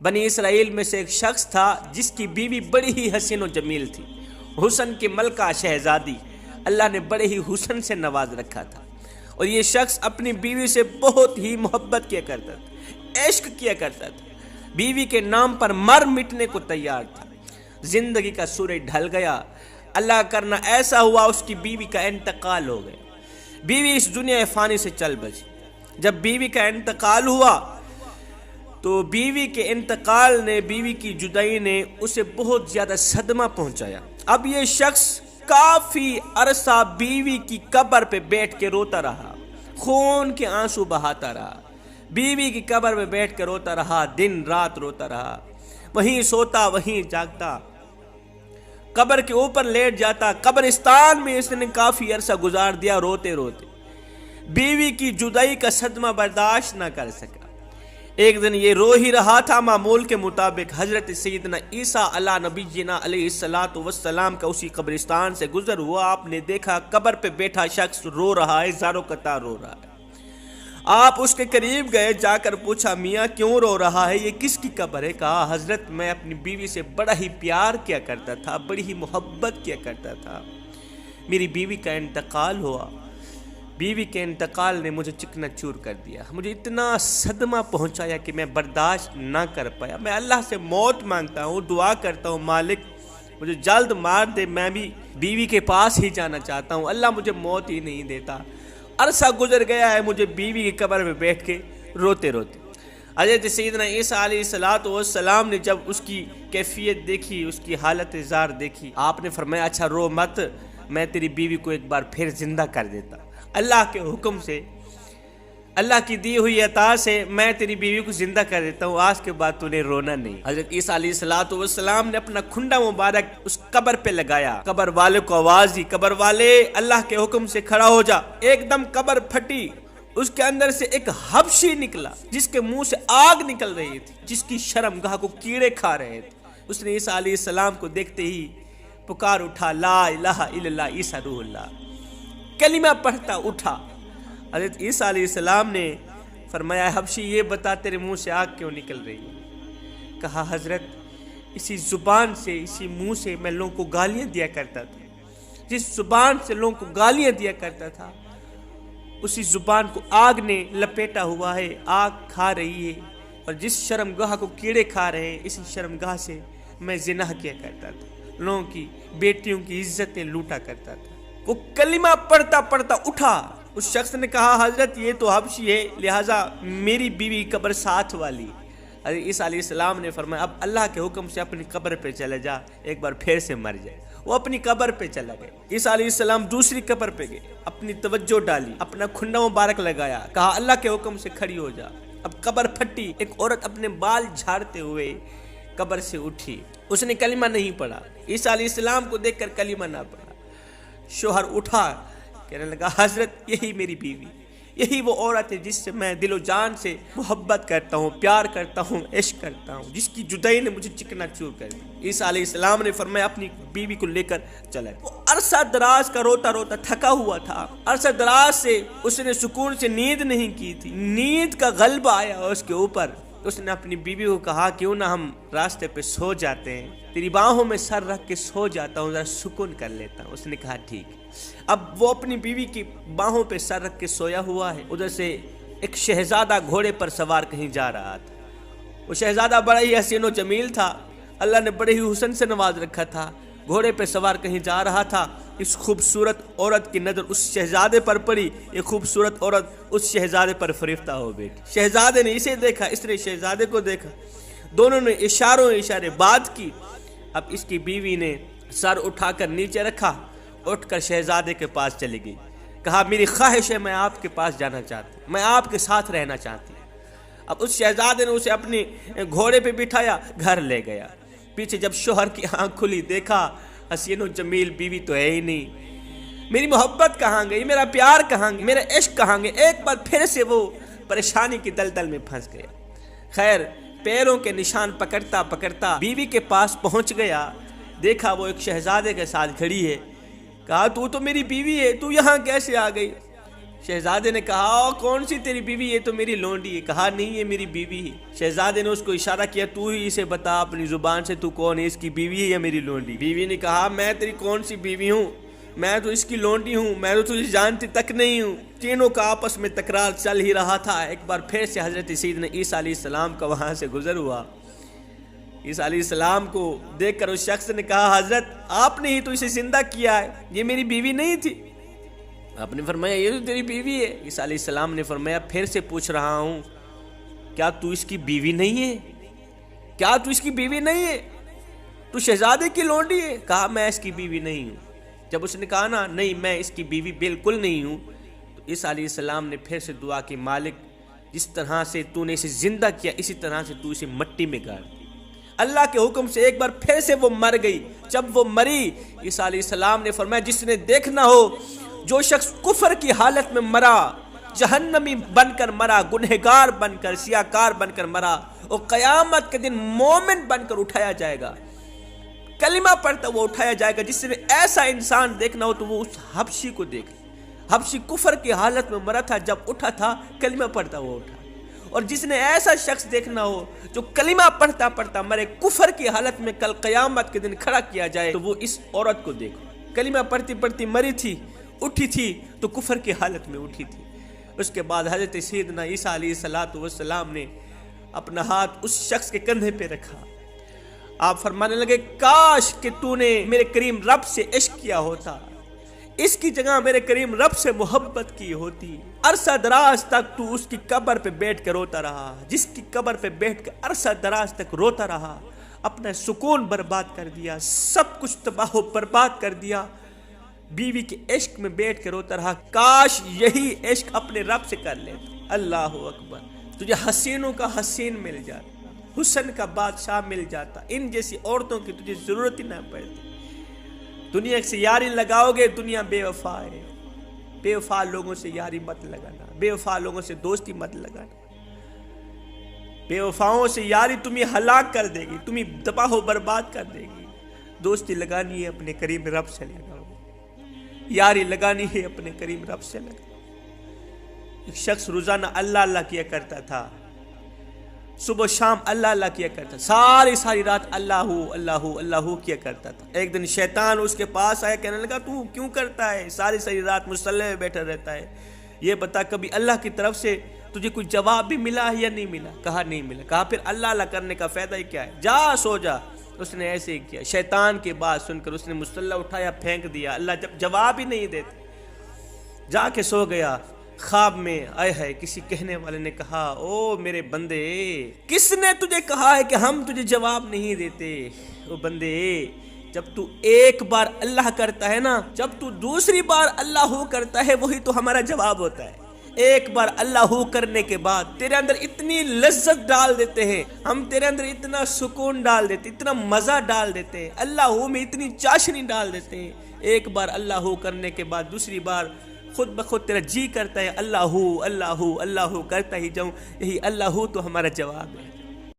بنی اسرائیل میں سے ایک شخص تھا جس کی بیوی بڑی ہی حسین و جمیل تھی، حسن کی ملکہ شہزادی، اللہ نے بڑے ہی حسن سے نواز رکھا تھا، اور یہ شخص اپنی بیوی سے بہت ہی محبت کیا کرتا تھا، عشق کیا کرتا تھا، بیوی کے نام پر مر مٹنے کو تیار تھا۔ زندگی کا سورج ڈھل گیا، اللہ کرنا ایسا ہوا اس کی بیوی کا انتقال ہو گیا، بیوی اس دنیا فانی سے چل بسی۔ جب بیوی کا انتقال ہوا تو بیوی کے انتقال نے، بیوی کی جدائی نے اسے بہت زیادہ صدمہ پہنچایا۔ اب یہ شخص کافی عرصہ بیوی کی قبر پہ بیٹھ کے روتا رہا، خون کے آنسو بہاتا رہا، بیوی کی قبر پہ بیٹھ کے روتا رہا، دن رات روتا رہا، وہیں سوتا وہیں جاگتا، قبر کے اوپر لیٹ جاتا، قبرستان میں اس نے کافی عرصہ گزار دیا روتے روتے، بیوی کی جدائی کا صدمہ برداشت نہ کر سکا۔ ایک دن یہ رو ہی رہا تھا، معمول کے مطابق حضرت سیدنا عیسیٰ علیہ نبینا علیہ السلام کا اسی قبرستان سے گزر ہوا۔ آپ نے دیکھا قبر پہ بیٹھا شخص رو رہا ہے، زاروں قطار رو رہا ہے۔ آپ اس کے قریب گئے، جا کر پوچھا میاں کیوں رو رہا ہے، یہ کس کی قبر ہے؟ کہا حضرت میں اپنی بیوی سے بڑا ہی پیار کیا کرتا تھا، بڑی ہی محبت کیا کرتا تھا، میری بیوی کا انتقال ہوا، بیوی کے انتقال نے مجھے چکنا چور کر دیا، مجھے اتنا صدمہ پہنچایا کہ میں برداشت نہ کر پایا، میں اللہ سے موت مانگتا ہوں، دعا کرتا ہوں مالک مجھے جلد مار دے، میں بھی بیوی کے پاس ہی جانا چاہتا ہوں، اللہ مجھے موت ہی نہیں دیتا۔ عرصہ گزر گیا ہے مجھے بیوی کی قبر میں بیٹھ کے روتے روتے۔ حضرت سیدنا عیسیٰ علیہ السلام نے جب اس کی کیفیت دیکھی، اس کی حالت زار دیکھی، آپ نے فرمایا اچھا رو مت، میں تیری بیوی کو ایک بار پھر زندہ کر دیتا، اللہ کے حکم سے، اللہ کی دی ہوئی عطا سے میں تیری بیوی کو زندہ کر دیتا ہوں، آج کے بعد تو نے رونا نہیں۔ حضرت عیسیٰ علیہ السلام نے اپنا کھنڈا مبارک اس قبر پہ لگایا، قبر والے کو آواز دی، قبر والے اللہ کے حکم سے کھڑا ہو جا۔ ایک دم قبر پھٹی، اس کے اندر سے ایک حبشی نکلا جس کے منہ سے آگ نکل رہی تھی، جس کی شرمگاہ کو کیڑے کھا رہے تھے۔ اس نے عیسیٰ علیہ السلام کو دیکھتے ہی پکار اٹھا، لا الہ الا اللہ عیسیٰ روح اللہ، کلمہ پڑھتا اٹھا۔ حضرت عیسیٰ علیہ السلام نے فرمایا حبشی یہ بتا تیرے منہ سے آگ کیوں نکل رہی ہے؟ کہا حضرت اسی زبان سے، اسی منہ سے میں لوگوں کو گالیاں دیا کرتا تھا، جس زبان سے لوگوں کو گالیاں دیا کرتا تھا اسی زبان کو آگ نے لپیٹا ہوا ہے، آگ کھا رہی ہے، اور جس شرمگاہ کو کیڑے کھا رہے ہیں اسی شرمگاہ سے میں زنا کیا کرتا تھا، لوگوں کی بیٹیوں کی عزتیں لوٹا کرتا تھا۔ وہ کلمہ پڑھتا پڑھتا اٹھا۔ اس شخص نے کہا حضرت یہ تو حبشی ہے، لہٰذا میری بیوی قبر ساتھ والی۔ حضرت عیسیٰ علیہ السلام نے فرمایا اب اللہ کے حکم سے اپنی قبر پہ چلے جا، ایک بار پھر سے مر جائے۔ وہ اپنی قبر پہ چلا گئے۔ عیسیٰ علیہ السلام دوسری قبر پہ گئے، اپنی توجہ ڈالی، اپنا کھنڈا مبارک لگایا، کہا اللہ کے حکم سے کھڑی ہو جا۔ اب قبر پھٹی، ایک عورت اپنے بال جھاڑتے ہوئے قبر سے اٹھی، اس نے کلمہ نہیں پڑھا، عیسیٰ علیہ السلام کو دیکھ کر کلمہ نہ پڑھا۔ شوہر اٹھا، کہنے لگا حضرت یہی میری بیوی، یہی وہ عورت ہے جس سے میں دل و جان سے محبت کرتا ہوں، پیار کرتا ہوں، عشق کرتا ہوں، جس کی جدائی نے مجھے چکنا چور کر دیا۔ عیسیٰ علیہ السلام نے فرمایا اپنی بیوی کو لے کر چلا۔ وہ عرصہ دراز کا روتا روتا تھکا ہوا تھا، عرصہ دراز سے اس نے سکون سے نیند نہیں کی تھی، نیند کا غلبہ آیا اس کے اوپر۔ اس نے اپنی بیوی کو کہا کیوں نہ ہم راستے پہ سو جاتے ہیں، تیری باہوں میں سر رکھ کے سو جاتا ہوں، ذرا سکون کر لیتا ہوں۔ اس نے کہا ٹھیک۔ اب وہ اپنی بیوی کی باہوں پہ سر رکھ کے سویا ہوا ہے، ادھر سے ایک شہزادہ گھوڑے پر سوار کہیں جا رہا تھا۔ وہ شہزادہ بڑا ہی حسین و جمیل تھا، اللہ نے بڑے ہی حسن سے نواز رکھا تھا، گھوڑے پہ سوار کہیں جا رہا تھا۔ اس خوبصورت عورت کی نظر اس شہزادے پر پڑی، یہ خوبصورت عورت اس شہزادے پر فریفتہ ہو بیٹھی۔ شہزادے نے اسے دیکھا، اس نے شہزادے کو دیکھا، دونوں نے اشارے بات کی۔ اب اس کی بیوی نے سر اٹھا کر نیچے رکھا، اٹھ کر شہزادے کے پاس چلی گئی، کہا میری خواہش ہے میں آپ کے پاس جانا چاہتی ہوں، میں آپ کے ساتھ رہنا چاہتی ہوں۔ اب اس شہزادے نے اسے اپنے گھوڑے پہ بٹھایا، گھر لے گیا۔ پیچھے جب شوہر کی آنکھ کھلی، دیکھا حسین و جمیل بیوی تو ہے ہی نہیں، میری محبت کہاں گئی، میرا پیار کہاں گیا، میرا عشق کہاں گیا۔ ایک بار پھر سے وہ پریشانی کی دلدل میں پھنس گیا۔ خیر پیروں کے نشان پکڑتا پکڑتا بیوی کے پاس پہنچ گیا، دیکھا وہ ایک شہزادے کے ساتھ کھڑی ہے، کہا تو میری بیوی ہے، تو یہاں کیسے آ گئی؟ شہزادے نے کہا کون سی تیری بیوی؟ یہ تو میری لونڈی ہے۔ کہا نہیں یہ میری بیوی ہے۔ شہزادے نے اس کو اشارہ کیا تو ہی اسے بتا اپنی زبان سے تو کون ہے، اس کی بیوی ہے یا میری لونڈی؟ بیوی نے کہا میں تیری کون سی بیوی ہوں، میں تو اس کی لونڈی ہوں، میں تو تجھے جانتی تک نہیں ہوں۔ تینوں کا آپس میں تکرار چل ہی رہا تھا۔ ایک بار پھر سے حضرت سیدنا عیسیٰ علیہ السلام کا وہاں سے گزر ہوا۔ عیسیٰ علیہ السلام کو دیکھ کر اس شخص نے کہا حضرت آپ نے ہی تو اسے زندہ کیا ہے، یہ میری بیوی نہیں تھی؟ آپ نے فرمایا یہ تو تیری بیوی ہے۔ عیسیٰ علیہ السلام نے فرمایا پھر سے پوچھ رہا ہوں کیا تو اس کی بیوی نہیں ہے؟ کیا تو اس کی بیوی نہیں ہے؟ تو شہزادے کی لونڈی ہے؟ کہا میں اس کی بیوی نہیں ہوں۔ جب اس نے کہا نا نہیں میں اس کی بیوی بالکل نہیں ہوں، تو عیسیٰ علیہ السلام نے پھر سے دعا کی مالک جس طرح سے تو نے اسے زندہ کیا اسی طرح سے تو اسے مٹی میں گاڑ دی۔ اللہ کے حکم سے ایک بار پھر سے وہ مر گئی۔ جب وہ مری عیسیٰ علیہ السلام نے فرمایا جس نے دیکھنا ہو جو شخص کفر کی حالت میں مرا، جہنمی بن کر مرا، گنہگار بن کر، سیاکار بن کر مرا، اور قیامت کے دن مومن بن کر اٹھایا جائے گا، کلمہ پڑھتا وہ اٹھایا جائے گا۔ جس نے ایسا انسان دیکھنا ہو تو وہ اس حبشی کو دیکھے۔ حبشی کفر کی حالت میں مرا تھا، جب اٹھا تھا کلمہ پڑھتا وہ اٹھا۔ اور جس نے ایسا شخص دیکھنا ہو جو کلمہ پڑھتا پڑھتا مرے، کفر کی حالت میں کل قیامت کے دن کھڑا کیا جائے، تو وہ اس عورت کو دیکھو، کلمہ پڑھتی پڑھتی مری تھی، اٹھی تھی تو کفر کی حالت میں اٹھی تھی۔ اس کے بعد حضرت سیدنا عیسیٰ علیہ السلام نے اپنا ہاتھ اس شخص کے کندھے پہ رکھا۔ آپ فرمانے لگے کاش کہ تو نے میرے کریم رب سے عشق کیا ہوتا، اس کی جگہ میرے کریم رب سے محبت کی ہوتی۔ عرصہ دراز تک تو اس کی قبر پہ بیٹھ کے روتا رہا، جس کی قبر پہ بیٹھ کے عرصہ دراز تک روتا رہا، اپنا سکون برباد کر دیا، سب کچھ تباہ و برباد کر دیا، بیوی کے عشق میں بیٹھ کے روتا رہا۔ کاش یہی عشق اپنے رب سے کر لیتا۔ اللہ اکبر، تجھے حسینوں کا حسین مل جاتا، حسن کا بادشاہ مل جاتا، ان جیسی عورتوں کی تجھے ضرورت ہی نہ پڑتی۔ دنیا سے یاری لگاؤ گے، دنیا بے وفا ہے، بے وفا لوگوں سے یاری مت لگانا، بے وفا لوگوں سے دوستی مت لگانا، بے وفاؤں سے یاری تمہیں ہلاک کر دے گی، تمہیں تباہ و برباد کر دے گی۔ دوستی لگانی ہے اپنے کریم رب سے لگاؤ، یاری لگانی ہے اپنے کریم رب سے لگاؤ۔ ایک شخص روزانہ اللہ اللہ کیا کرتا تھا، صبح شام اللہ اللہ کیا کرتا، ساری رات اللہ اللہ کیا کرتا تھا۔ ایک دن شیطان اس کے پاس آیا، کہنے لگا تو کیوں کرتا ہے، ساری رات مصلی میں بیٹھا رہتا ہے، یہ بتا کبھی اللہ کی طرف سے تجھے کوئی جواب بھی ملا ہے یا نہیں ملا؟ کہا نہیں ملا۔ کہا پھر اللہ اللہ کرنے کا فائدہ ہی کیا ہے، جا سو جا۔ اس نے ایسے ہی کیا، شیطان کی بات سن کر اس نے مصلی اٹھایا پھینک دیا، اللہ جب جواب ہی نہیں دیتے جا کے سو گیا۔ خواب میں آئے ہے کسی کہنے والے نے کہا او میرے بندے، کس نے تجھے کہا ہے کہ ہم تجھے جواب نہیں دیتے؟ او بندے جب تو ایک بار اللہ کرتا ہے نا، جب تو دوسری بار اللہ کرتا ہے وہی تو ہمارا جواب ہوتا ہے۔ ایک بار اللہ کرنے کے بعد تیرے اندر اتنی لذت ڈال دیتے ہیں ہم، تیرے اندر اتنا سکون ڈال دیتے، اتنا مزہ ڈال دیتے ہیں، اللہ میں اتنی چاشنی ڈال دیتے ہیں۔ ایک بار اللہ کرنے کے بعد دوسری بار خود بخود تیرا جی کرتا ہے اللہ کرتا ہی جاؤں، یہی اللہ تو ہمارا جواب ہے۔